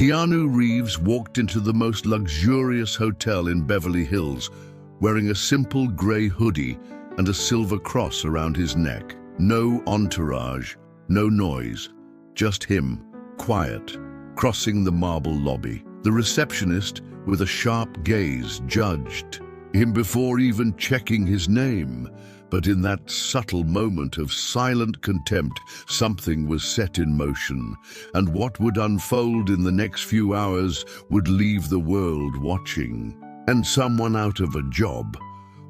Keanu Reeves walked into the most luxurious hotel in Beverly Hills, wearing a simple gray hoodie and a silver cross around his neck. No entourage, no noise, just him, quiet, crossing the marble lobby. The receptionist, with a sharp gaze, judged him before even checking his name. But in that subtle moment of silent contempt, something was set in motion, and what would unfold in the next few hours would leave the world watching. And someone out of a job.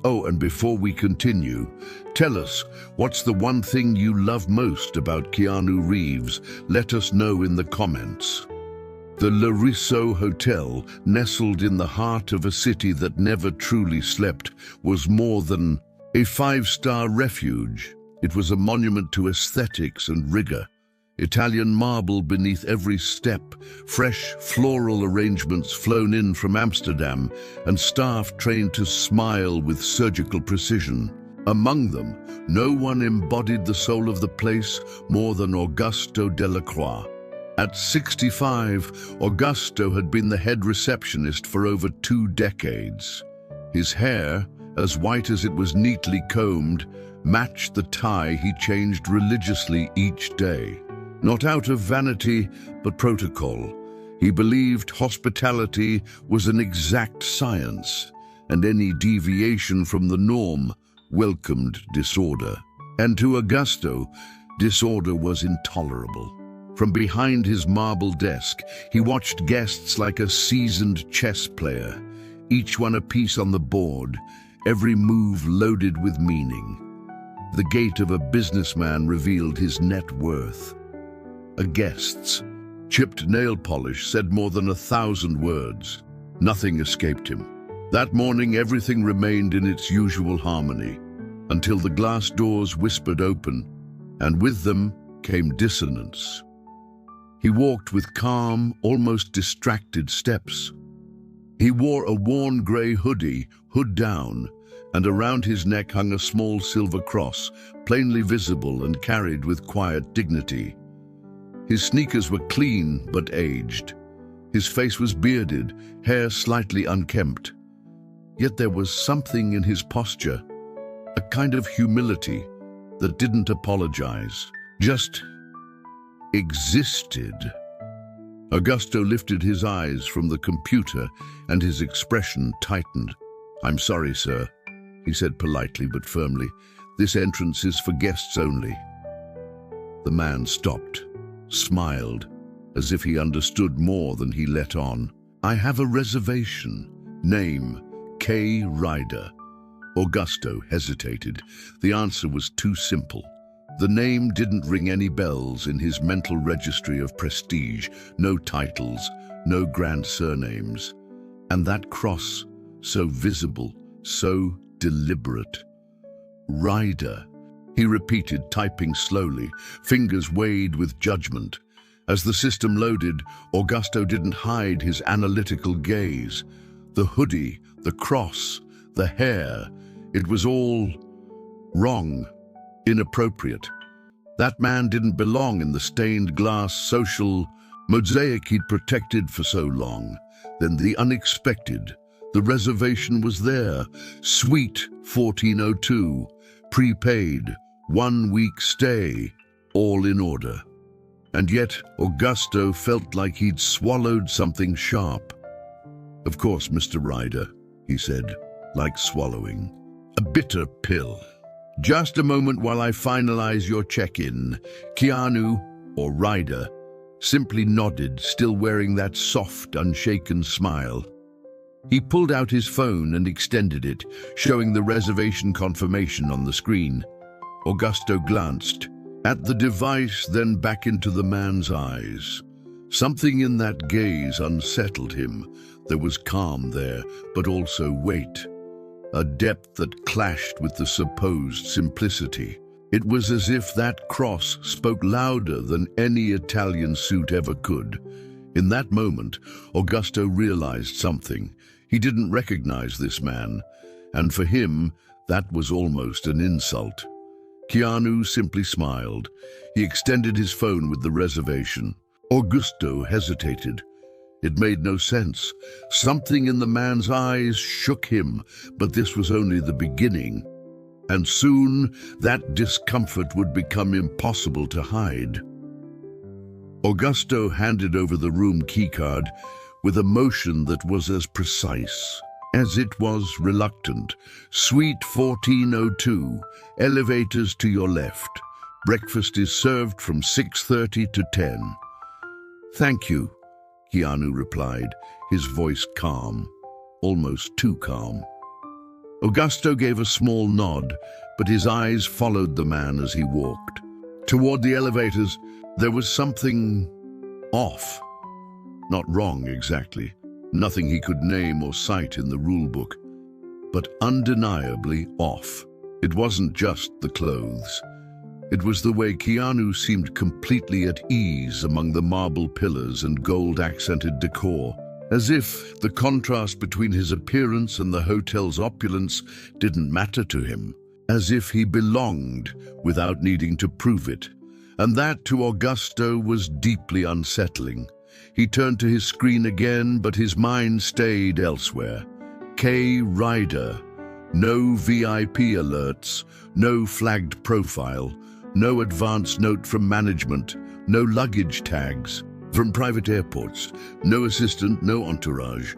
Oh, and before we continue, tell us, what's the one thing you love most about Keanu Reeves? Let us know in the comments. The Larisso Hotel, nestled in the heart of a city that never truly slept, was more than a five-star refuge. It was a monument to aesthetics and rigor. Italian marble beneath every step, fresh floral arrangements flown in from Amsterdam, and staff trained to smile with surgical precision. Among them, no one embodied the soul of the place more than Augusto Delacroix. At 65, Augusto had been the head receptionist for over 2 decades. His hair, as white as it was neatly combed, matched the tie he changed religiously each day. Not out of vanity, but protocol. He believed hospitality was an exact science, and any deviation from the norm welcomed disorder. And to Augusto, disorder was intolerable. From behind his marble desk, he watched guests like a seasoned chess player, each one a piece on the board, every move loaded with meaning. The gait of a businessman revealed his net worth. A guest's chipped nail polish said more than 1,000 words. Nothing escaped him. That morning, everything remained in its usual harmony, until the glass doors whispered open, and with them came dissonance. He walked with calm, almost distracted steps. He wore a worn grey hoodie, hood down, and around his neck hung a small silver cross, plainly visible and carried with quiet dignity. His sneakers were clean but aged. His face was bearded, hair slightly unkempt. Yet there was something in his posture, a kind of humility that didn't apologize, just existed. Augusto lifted his eyes from the computer and his expression tightened. "I'm sorry, sir," he said politely but firmly. "This entrance is for guests only." The man stopped, smiled, as if he understood more than he let on. "I have a reservation. Name, K. Ryder." Augusto hesitated. The answer was too simple. The name didn't ring any bells in his mental registry of prestige, no titles, no grand surnames. And that cross, so visible, so deliberate. "Ryder," he repeated, typing slowly, fingers weighed with judgment. As the system loaded, Augusto didn't hide his analytical gaze. The hoodie, the cross, the hair, it was all wrong, inappropriate. That man didn't belong in the stained glass social mosaic he'd protected for so long. Then the unexpected. The reservation was there. Suite 1402, prepaid, 1-week stay, all in order. And yet Augusto felt like he'd swallowed something sharp. "Of course, Mr. Ryder," he said, like swallowing a bitter pill. "Just a moment while I finalize your check-in." Keanu, or Ryder, simply nodded, still wearing that soft, unshaken smile. He pulled out his phone and extended it, showing the reservation confirmation on the screen. Augusto glanced at the device, then back into the man's eyes. Something in that gaze unsettled him. There was calm there, but also weight. A depth that clashed with the supposed simplicity. It was as if that cross spoke louder than any Italian suit ever could. In that moment, Augusto realized something. He didn't recognize this man, and for him, that was almost an insult. Keanu simply smiled. He extended his phone with the reservation. Augusto hesitated. It made no sense. Something in the man's eyes shook him, but this was only the beginning. And soon, that discomfort would become impossible to hide. Augusto handed over the room keycard with a motion that was as precise as it was reluctant. Suite 1402, elevators to your left. Breakfast is served from 6:30 to 10. Thank you, Keanu replied, his voice calm, almost too calm. Augusto gave a small nod, but his eyes followed the man as he walked. Toward the elevators, there was something off. Not wrong exactly, nothing he could name or cite in the rulebook, but undeniably off. It wasn't just the clothes. It was the way Keanu seemed completely at ease among the marble pillars and gold-accented decor, as if the contrast between his appearance and the hotel's opulence didn't matter to him, as if he belonged without needing to prove it. And that, to Augusto, was deeply unsettling. He turned to his screen again, but his mind stayed elsewhere. K. Ryder. No VIP alerts, no flagged profile, no advance note from management, no luggage tags from private airports, no assistant, no entourage.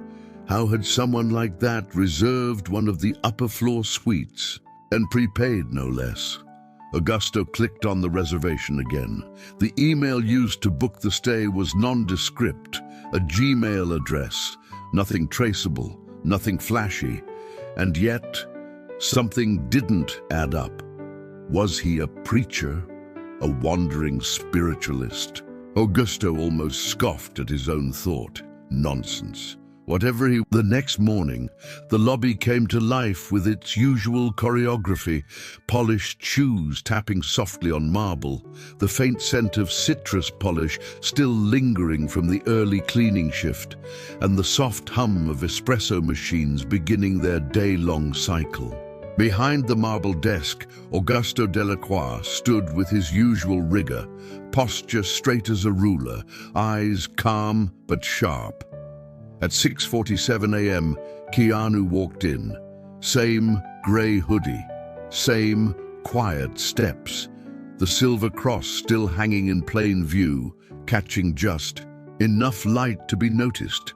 How had someone like that reserved one of the upper floor suites, and prepaid no less? Augusto clicked on the reservation again. The email used to book the stay was nondescript, a Gmail address, nothing traceable, nothing flashy, and yet something didn't add up. Was he a preacher, a wandering spiritualist? Augusto almost scoffed at his own thought. Nonsense. The next morning, the lobby came to life with its usual choreography, polished shoes tapping softly on marble, the faint scent of citrus polish still lingering from the early cleaning shift, and the soft hum of espresso machines beginning their day-long cycle. Behind the marble desk, Augusto Delacroix stood with his usual rigor, posture straight as a ruler, eyes calm but sharp. At 6:47 a.m., Keanu walked in. Same grey hoodie, same quiet steps, the silver cross still hanging in plain view, catching just enough light to be noticed.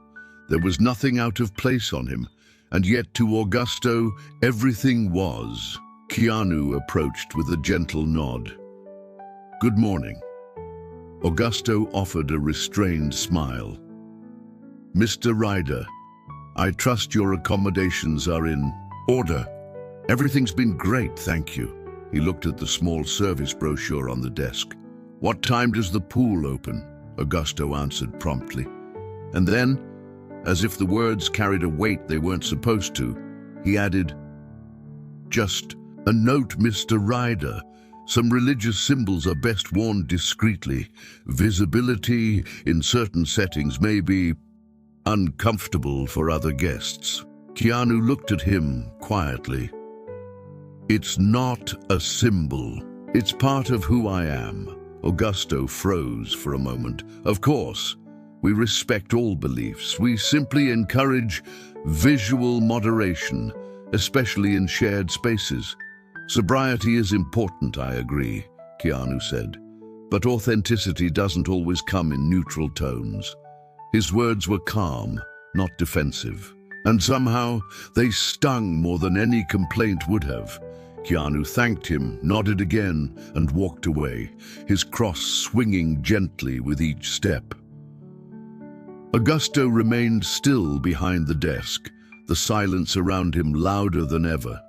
There was nothing out of place on him, and yet to Augusto, everything was. Keanu approached with a gentle nod. "Good morning." Augusto offered a restrained smile. "Mr. Ryder, I trust your accommodations are in order." "Everything's been great, thank you." He looked at the small service brochure on the desk. "What time does the pool open?" Augusto answered promptly. And then, as if the words carried a weight they weren't supposed to, he added, "Just a note, Mr. Ryder. Some religious symbols are best worn discreetly. Visibility in certain settings may be uncomfortable for other guests." Keanu looked at him quietly. "It's not a symbol. It's part of who I am." Augusto froze for a moment. "Of course, we respect all beliefs. We simply encourage visual moderation, especially in shared spaces." "Sobriety is important, I agree," Keanu said. "But authenticity doesn't always come in neutral tones." His words were calm, not defensive, and somehow they stung more than any complaint would have. Keanu thanked him, nodded again, and walked away, his cross swinging gently with each step. Augusto remained still behind the desk, the silence around him louder than ever.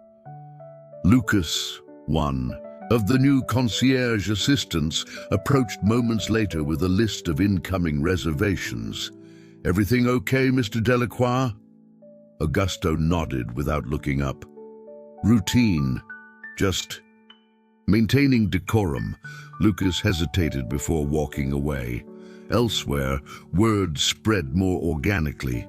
Lucas, one of the new concierge assistants, approached moments later with a list of incoming reservations. "Everything okay, Mr. Delacroix?" Augusto nodded without looking up. "Routine. Just maintaining decorum." Lucas hesitated before walking away. Elsewhere, words spread more organically.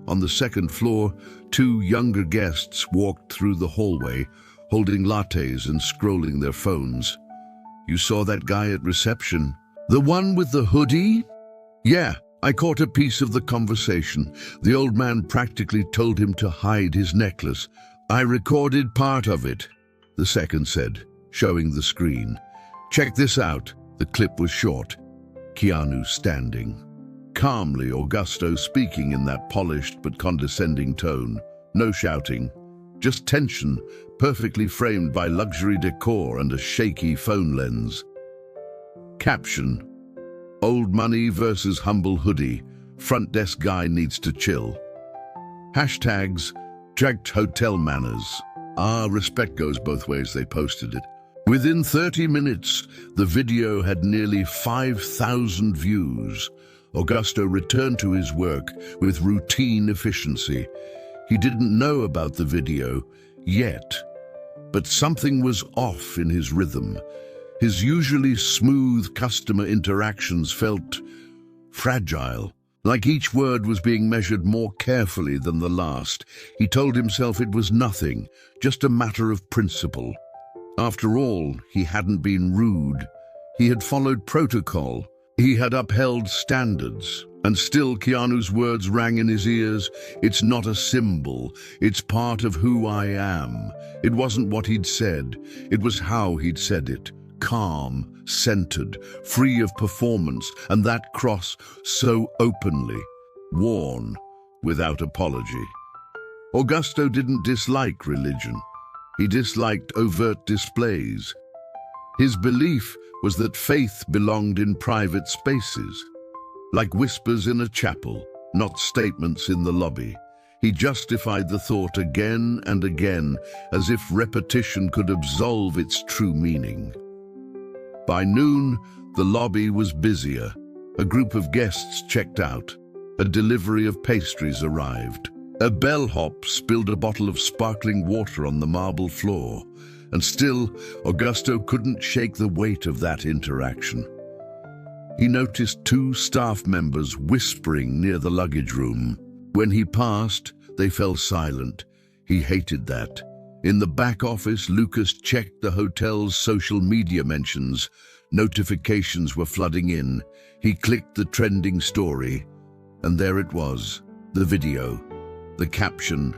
On the second floor, two younger guests walked through the hallway, holding lattes and scrolling their phones. "You saw that guy at reception? The one with the hoodie?" "Yeah," I caught a piece of the conversation. The old man practically told him to hide his necklace. I recorded part of it, the second said, showing the screen. Check this out. The clip was short. Keanu standing. Calmly, Augusto speaking in that polished but condescending tone. No shouting, just tension, perfectly framed by luxury decor and a shaky phone lens. Caption: Old money versus humble hoodie. Front desk guy needs to chill. Hashtags: Jacked hotel manners. Respect goes both ways, they posted it. Within 30 minutes, the video had nearly 5,000 views. Augusto returned to his work with routine efficiency. He didn't know about the video yet, but something was off in his rhythm. His usually smooth customer interactions felt fragile, like each word was being measured more carefully than the last. He told himself it was nothing, just a matter of principle. After all, he hadn't been rude. He had followed protocol. He had upheld standards. And still Keanu's words rang in his ears. It's not a symbol. It's part of who I am. It wasn't what he'd said. It was how he'd said it. Calm, centered, free of performance, and that cross so openly, worn without apology. Augusto didn't dislike religion. He disliked overt displays. His belief was that faith belonged in private spaces, like whispers in a chapel, not statements in the lobby. He justified the thought again and again, as if repetition could absolve its true meaning. By noon, the lobby was busier. A group of guests checked out. A delivery of pastries arrived. A bellhop spilled a bottle of sparkling water on the marble floor. And still, Augusto couldn't shake the weight of that interaction. He noticed two staff members whispering near the luggage room. When he passed, they fell silent. He hated that. In the back office, Lucas checked the hotel's social media mentions. Notifications were flooding in. He clicked the trending story, and there it was, the video, the caption,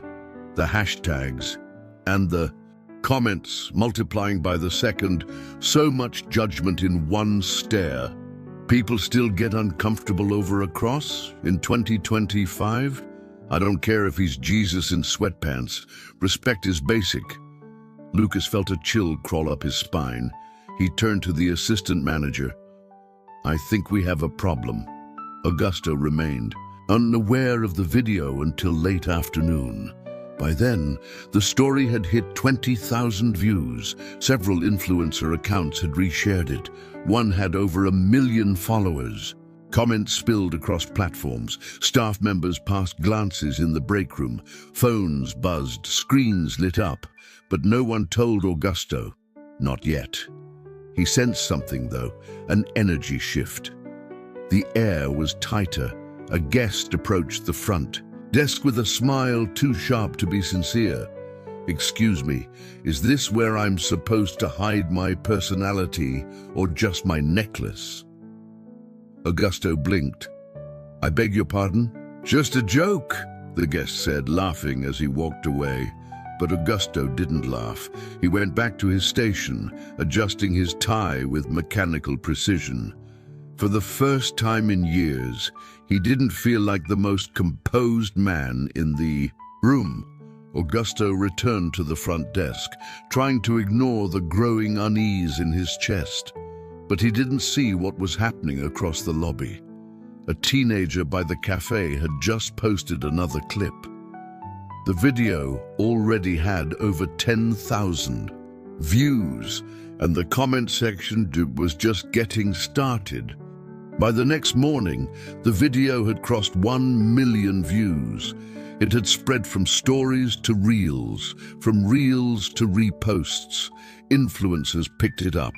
the hashtags, and the comments multiplying by the second. So much judgment in one stare. People still get uncomfortable over a cross in 2025? I don't care if he's Jesus in sweatpants. Respect is basic. Lucas felt a chill crawl up his spine. He turned to the assistant manager. I think we have a problem. Augusto remained, unaware of the video until late afternoon. By then, the story had hit 20,000 views. Several influencer accounts had reshared it. One had over 1 million followers. Comments spilled across platforms. Staff members passed glances in the break room. Phones buzzed, screens lit up. But no one told Augusto. Not yet. He sensed something, though, an energy shift. The air was tighter. A guest approached the front desk with a smile too sharp to be sincere. Excuse me, is this where I'm supposed to hide my personality or just my necklace? Augusto blinked. I beg your pardon? Just a joke, the guest said, laughing as he walked away. But Augusto didn't laugh. He went back to his station, adjusting his tie with mechanical precision. For the first time in years, he didn't feel like the most composed man in the room. Augusto returned to the front desk, trying to ignore the growing unease in his chest. But he didn't see what was happening across the lobby. A teenager by the cafe had just posted another clip. The video already had over 10,000 views, and the comment section was just getting started. By the next morning, the video had crossed 1 million views. It had spread from stories to reels, from reels to reposts. Influencers picked it up.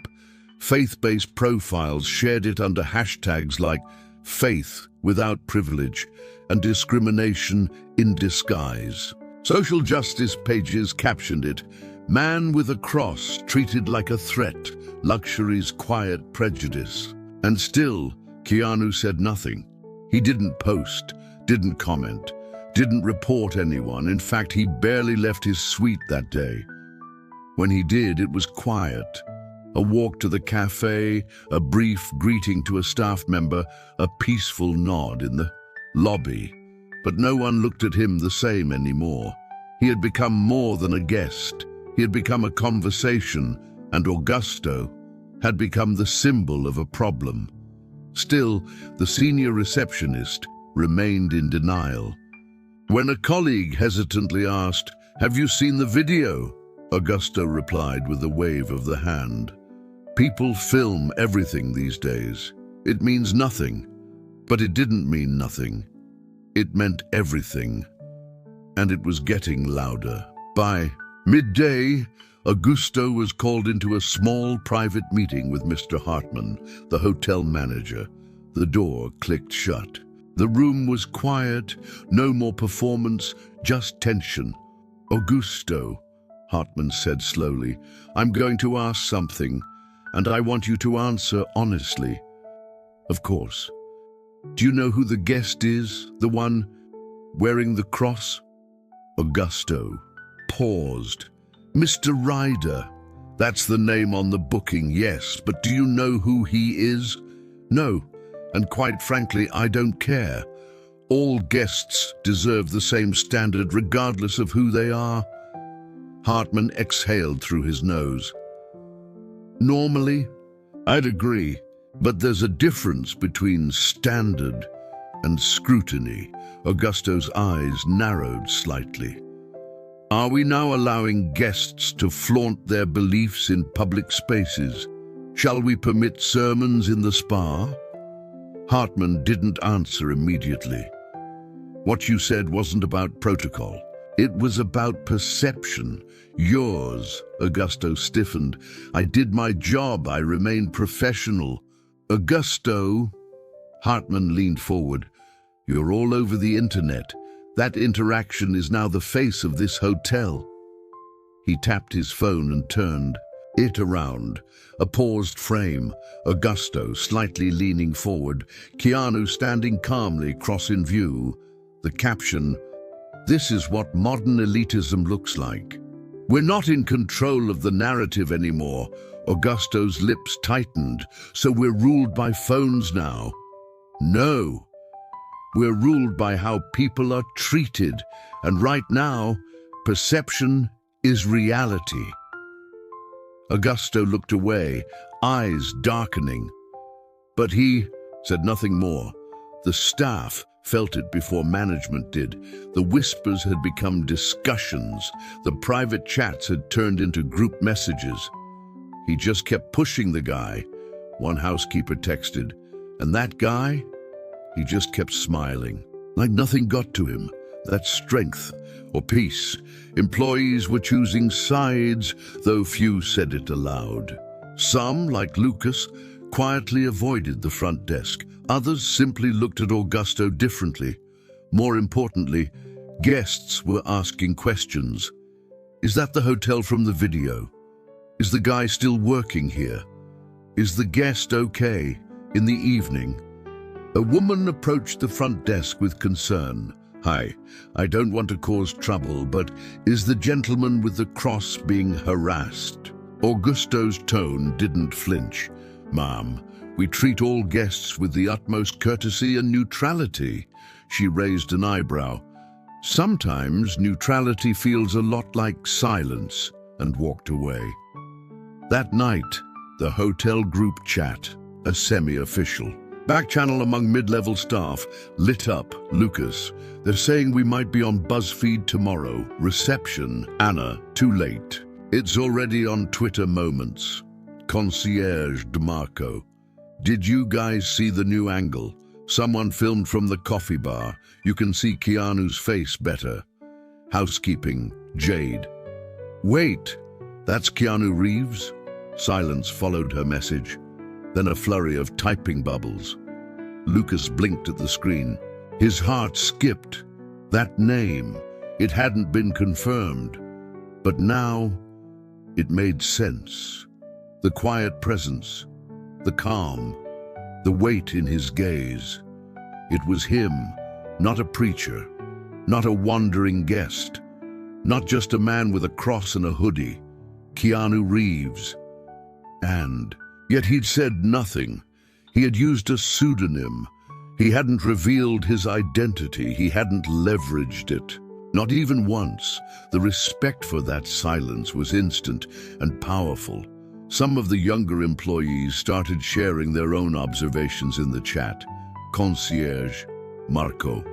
Faith-based profiles shared it under hashtags like faith without privilege and discrimination in disguise. Social justice pages captioned it, man with a cross treated like a threat, luxury's quiet prejudice. And still, Keanu said nothing. He didn't post, didn't comment, didn't report anyone. In fact, he barely left his suite that day. When he did, it was quiet. A walk to the cafe, a brief greeting to a staff member, a peaceful nod in the lobby. But no one looked at him the same anymore. He had become more than a guest. He had become a conversation, and Augusto had become the symbol of a problem. Still, the senior receptionist remained in denial. When a colleague hesitantly asked, "Have you seen the video?" Augusto replied with a wave of the hand. People film everything these days. It means nothing. But it didn't mean nothing. It meant everything. And it was getting louder. By midday, Augusto was called into a small private meeting with Mr. Hartman, the hotel manager. The door clicked shut. The room was quiet, no more performance, just tension. "Augusto," Hartman said slowly, "I'm going to ask something, and I want you to answer honestly." "Of course. Do you know who the guest is? The one wearing the cross?" Augusto paused. "Mr. Ryder. That's the name on the booking, yes, but do you know who he is?" "No, and quite frankly, I don't care. All guests deserve the same standard regardless of who they are." Hartman exhaled through his nose. "Normally, I'd agree, but there's a difference between standard and scrutiny." Augusto's eyes narrowed slightly. "Are we now allowing guests to flaunt their beliefs in public spaces? Shall we permit sermons in the spa?" Hartman didn't answer immediately. "What you said wasn't about protocol. It was about perception. Yours." Augusto stiffened. "I did my job. I remained professional." "Augusto," Hartman leaned forward, "you're all over the internet. That interaction is now the face of this hotel." He tapped his phone and turned it around. A paused frame, Augusto slightly leaning forward, Keanu standing calmly, cross in view. The caption, "This is what modern elitism looks like." "We're not in control of the narrative anymore." Augusto's lips tightened. "So we're ruled by phones now?" "No. We're ruled by how people are treated. And right now, perception is reality." Augusto looked away, eyes darkening. But he said nothing more. The staff felt it before management did. The whispers had become discussions. The private chats had turned into group messages. He just kept pushing the guy, one housekeeper texted. And that guy? He just kept smiling, like nothing got to him. That strength or peace. Employees were choosing sides, though few said it aloud. Some, like Lucas, quietly avoided the front desk. Others simply looked at Augusto differently. More importantly, guests were asking questions. Is that the hotel from the video? Is the guy still working here? Is the guest okay in the evening? A woman approached the front desk with concern. "Hi, I don't want to cause trouble, but is the gentleman with the cross being harassed?" Augusto's tone didn't flinch. "Ma'am, we treat all guests with the utmost courtesy and neutrality." She raised an eyebrow. "Sometimes neutrality feels a lot like silence," and walked away. That night, the hotel group chat, a semi-official back channel among mid-level staff, lit up. "Lucas, they're saying we might be on BuzzFeed tomorrow. Reception, Anna, too late. It's already on Twitter Moments. Concierge DeMarco. Did you guys see the new angle? Someone filmed from the coffee bar. You can see Keanu's face better. Housekeeping, Jade. Wait, that's Keanu Reeves?" Silence followed her message, then a flurry of typing bubbles. Lucas blinked at the screen. His heart skipped. That name, it hadn't been confirmed. But now, it made sense. The quiet presence, the calm, the weight in his gaze. It was him, not a preacher, not a wandering guest, not just a man with a cross and a hoodie, Keanu Reeves. And yet he'd said nothing. He had used a pseudonym. He hadn't revealed his identity. He hadn't leveraged it. Not even once. The respect for that silence was instant and powerful. Some of the younger employees started sharing their own observations in the chat. Concierge, Marco.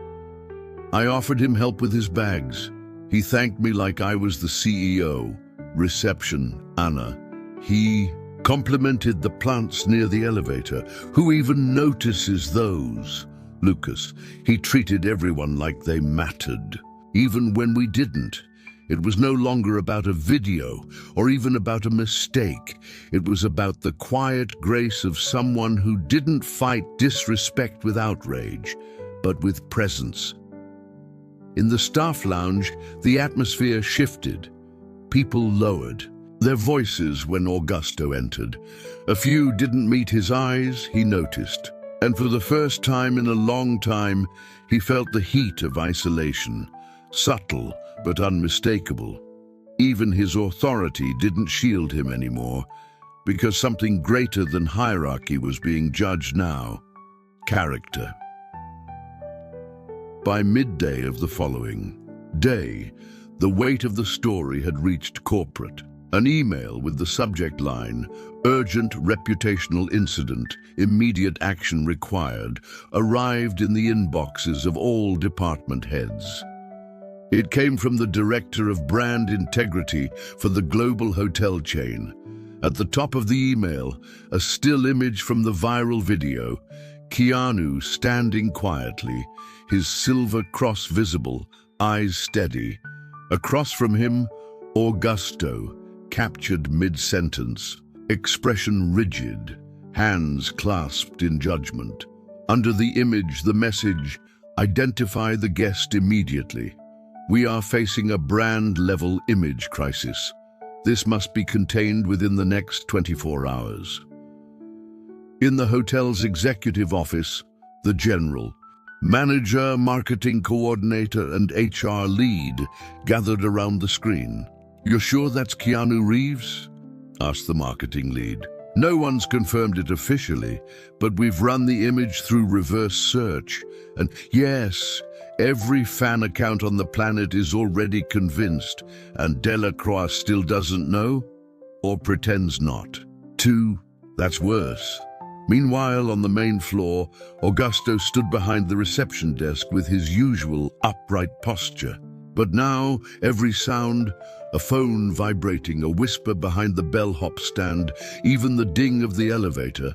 I offered him help with his bags. He thanked me like I was the CEO. Reception, Anna. He complimented the plants near the elevator. Who even notices those? Lucas. He treated everyone like they mattered, even when we didn't. It was no longer about a video or even about a mistake. It was about the quiet grace of someone who didn't fight disrespect with outrage, but with presence. In the staff lounge, the atmosphere shifted. People lowered their voices when Augusto entered. A few didn't meet his eyes, he noticed. And for the first time in a long time, he felt the heat of isolation. Subtle, but unmistakable. Even his authority didn't shield him anymore, because something greater than hierarchy was being judged now. Character. By midday of the following day, the weight of the story had reached corporate. An email with the subject line, "Urgent reputational incident, immediate action required," arrived in the inboxes of all department heads. It came from the Director of Brand Integrity for the global hotel chain. At the top of the email, a still image from the viral video, Keanu standing quietly, his silver cross visible, eyes steady. Across from him, Augusto, captured mid-sentence, expression rigid, hands clasped in judgment. Under the image, the message, "Identify the guest immediately. We are facing a brand-level image crisis. This must be contained within the next 24 hours." In the hotel's executive office, the general, manager, marketing coordinator, and HR lead gathered around the screen. "You're sure that's Keanu Reeves?" asked the marketing lead. "No one's confirmed it officially, but we've run the image through reverse search. And yes, every fan account on the planet is already convinced, and Delacroix still doesn't know, or pretends not to. That's worse." Meanwhile, on the main floor, Augusto stood behind the reception desk with his usual upright posture. But now, every sound, a phone vibrating, a whisper behind the bellhop stand, even the ding of the elevator,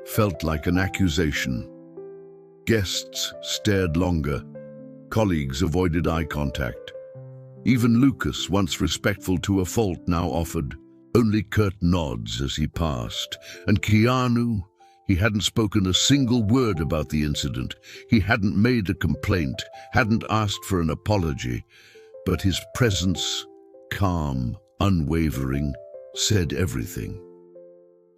felt like an accusation. Guests stared longer. Colleagues avoided eye contact. Even Lucas, once respectful to a fault, now offered only curt nods as he passed. And Keanu, he hadn't spoken a single word about the incident. He hadn't made a complaint, hadn't asked for an apology. But his presence, calm, unwavering, said everything.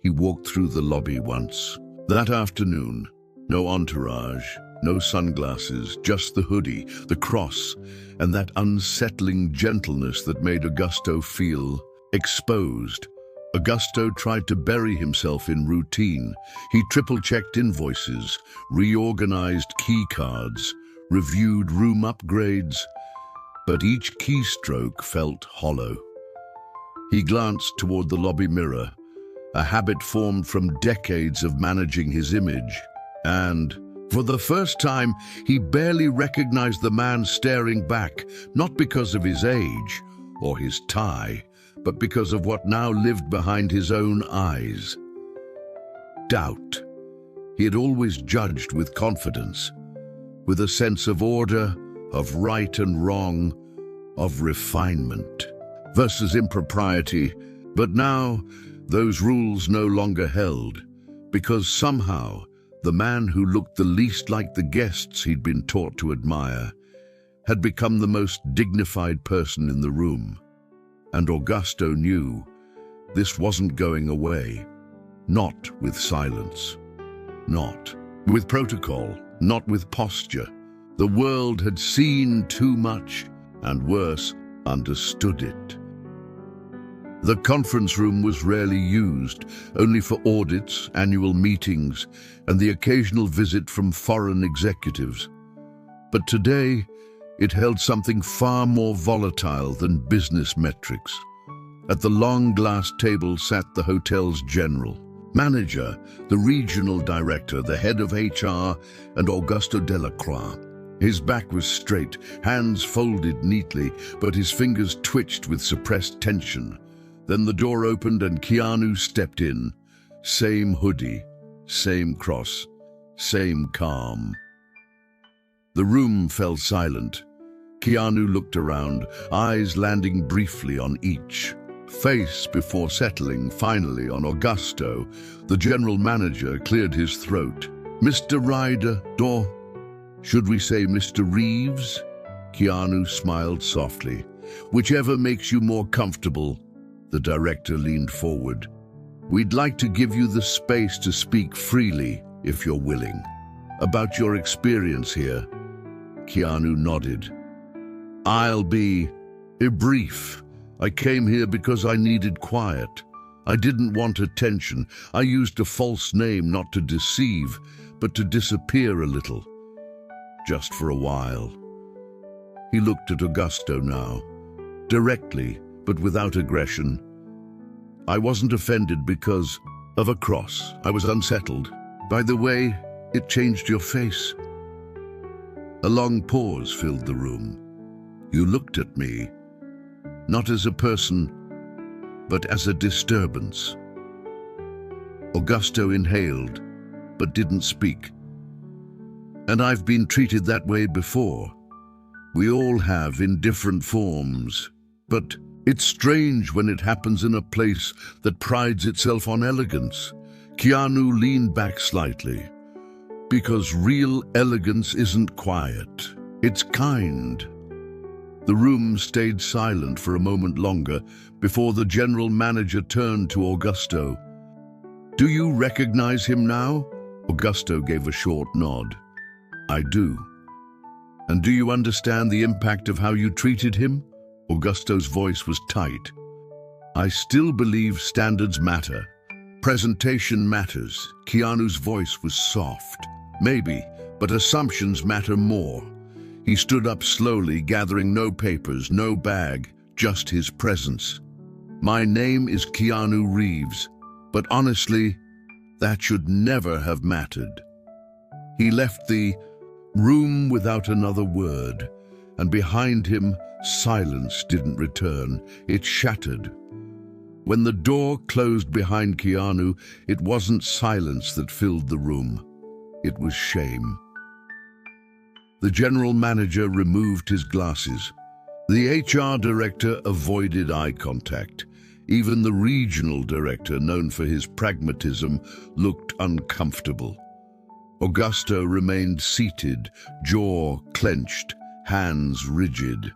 He walked through the lobby once. That afternoon, no entourage, no sunglasses, just the hoodie, the cross, and that unsettling gentleness that made Augusto feel exposed. Augusto tried to bury himself in routine. He triple-checked invoices, reorganized key cards, reviewed room upgrades, but each keystroke felt hollow. He glanced toward the lobby mirror, a habit formed from decades of managing his image, and for the first time, he barely recognized the man staring back, not because of his age or his tie, but because of what now lived behind his own eyes. Doubt. He had always judged with confidence, with a sense of order, of right and wrong, of refinement versus impropriety. But now, those rules no longer held, because somehow the man who looked the least like the guests he'd been taught to admire had become the most dignified person in the room. And Augusto knew this wasn't going away. Not with silence. Not with protocol. not with posture. The world had seen too much, and worse, understood it. The conference room was rarely used, only for audits, annual meetings, and the occasional visit from foreign executives. But today, it held something far more volatile than business metrics. At the long glass table sat the hotel's general manager, the regional director, the head of HR, and Augusto Delacroix. His back was straight, hands folded neatly, but his fingers twitched with suppressed tension. Then the door opened and Keanu stepped in. Same hoodie, same cross, same calm. The room fell silent. Keanu looked around, eyes landing briefly on each face before settling finally on Augusto. The general manager cleared his throat. Mr. Ryder, or should we say Mr. Reeves? Keanu smiled softly. Whichever makes you more comfortable. The director leaned forward. We'd like to give you the space to speak freely, if you're willing. About your experience here. Keanu nodded. I'll be brief. I came here because I needed quiet. I didn't want attention. I used a false name not to deceive, but to disappear a little. Just for a while. He looked at Augusto now, directly, but without aggression. I wasn't offended because of a cross. I was unsettled. By the way, it changed your face. A long pause filled the room. You looked at me, not as a person, but as a disturbance. Augusto inhaled, but didn't speak. And I've been treated that way before. We all have in different forms, but it's strange when it happens in a place that prides itself on elegance. Keanu leaned back slightly. Because real elegance isn't quiet, it's kind. The room stayed silent for a moment longer before the general manager turned to Augusto. Do you recognize him now? Augusto gave a short nod. I do. And do you understand the impact of how you treated him? Augusto's voice was tight. I still believe standards matter. Presentation matters. Keanu's voice was soft. Maybe, but assumptions matter more. He stood up slowly, gathering no papers, no bag, just his presence. My name is Keanu Reeves, but honestly, that should never have mattered. He left the room without another word, and behind him, silence didn't return. It shattered. When the door closed behind Keanu, it wasn't silence that filled the room. It was shame. The general manager removed his glasses. The HR director avoided eye contact. Even the regional director, known for his pragmatism, looked uncomfortable. Augusto remained seated, jaw clenched, hands rigid.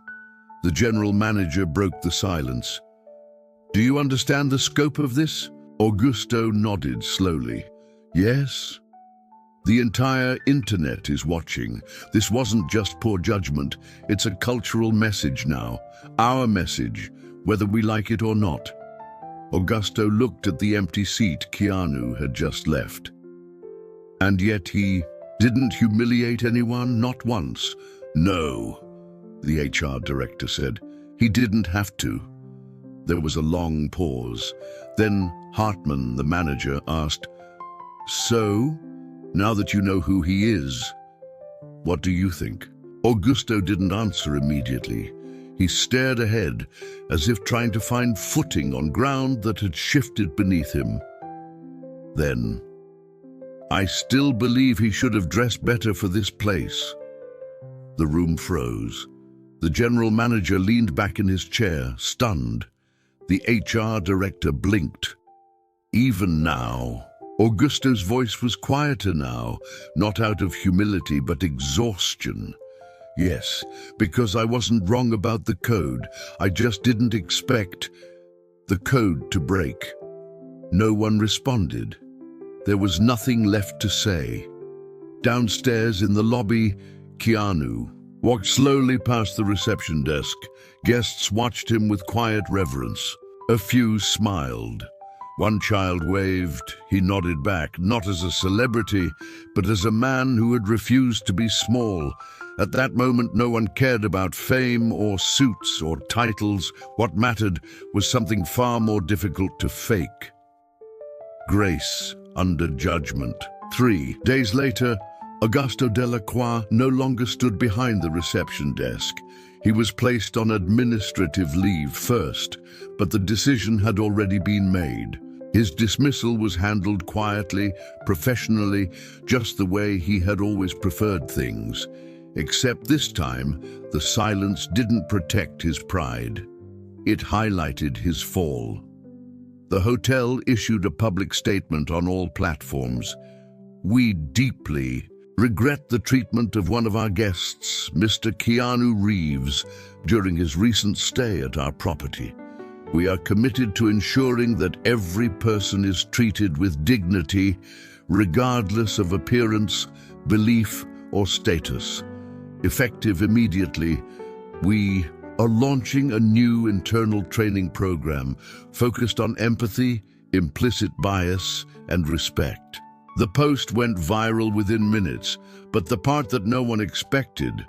The general manager broke the silence. Do you understand the scope of this? Augusto nodded slowly. Yes. The entire internet is watching. This wasn't just poor judgment. It's a cultural message now. Our message, whether we like it or not. Augusto looked at the empty seat Keanu had just left. And yet he didn't humiliate anyone, not once. No, the HR director said. He didn't have to. There was a long pause. Then Hartman, the manager, asked, So, now that you know who he is, what do you think? Augusto didn't answer immediately. He stared ahead, as if trying to find footing on ground that had shifted beneath him. Then, I still believe he should have dressed better for this place. The room froze. The general manager leaned back in his chair, stunned. The HR director blinked. Even now, Augusto's voice was quieter now, not out of humility but exhaustion. Yes, because I wasn't wrong about the code. I just didn't expect the code to break. No one responded. There was nothing left to say. Downstairs in the lobby, Keanu walked slowly past the reception desk. Guests watched him with quiet reverence. A few smiled. One child waved. He nodded back, not as a celebrity, but as a man who had refused to be small. At that moment, no one cared about fame or suits or titles. What mattered was something far more difficult to fake: grace under judgment. 3 days later, Augusto Delacroix no longer stood behind the reception desk. He was placed on administrative leave first, but the decision had already been made. His dismissal was handled quietly, professionally, just the way he had always preferred things. Except this time, the silence didn't protect his pride. It highlighted his fall. The hotel issued a public statement on all platforms. "We deeply regret the treatment of one of our guests, Mr. Keanu Reeves, during his recent stay at our property. We are committed to ensuring that every person is treated with dignity, regardless of appearance, belief, or status. Effective immediately, we are launching a new internal training program focused on empathy, implicit bias, and respect." The post went viral within minutes, but the part that no one expected,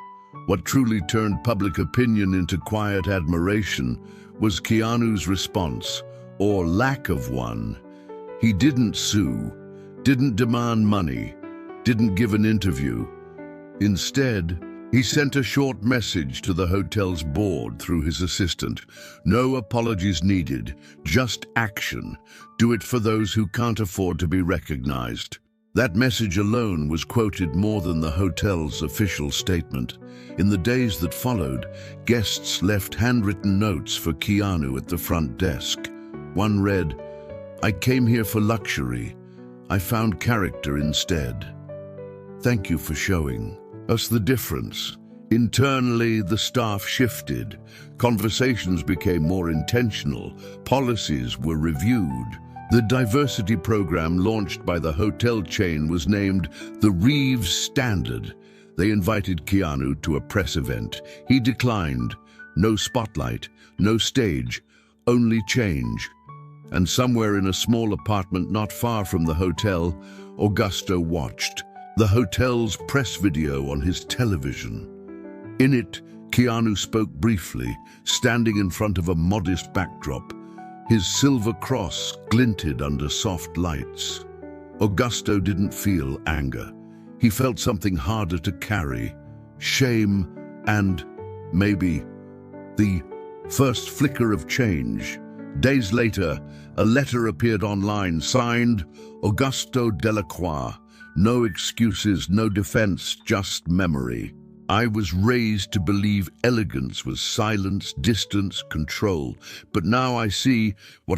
what truly turned public opinion into quiet admiration, was Keanu's response, or lack of one. He didn't sue, didn't demand money, didn't give an interview. Instead, he sent a short message to the hotel's board through his assistant. "No apologies needed, just action. Do it for those who can't afford to be recognized." That message alone was quoted more than the hotel's official statement. In the days that followed, guests left handwritten notes for Keanu at the front desk. One read, "I came here for luxury. I found character instead. Thank you for showing us the difference." Internally, the staff shifted. Conversations became more intentional. Policies were reviewed. The diversity program launched by the hotel chain was named the Reeves Standard. They invited Keanu to a press event. He declined. No spotlight, no stage, only change. And somewhere in a small apartment not far from the hotel, Augusto watched the hotel's press video on his television. In it, Keanu spoke briefly, standing in front of a modest backdrop. His silver cross glinted under soft lights. Augusto didn't feel anger. He felt something harder to carry: shame and, maybe, the first flicker of change. Days later, a letter appeared online, signed Augusto Delacroix. No excuses, no defense, just memory. "I was raised to believe elegance was silence, distance, control. But now I see what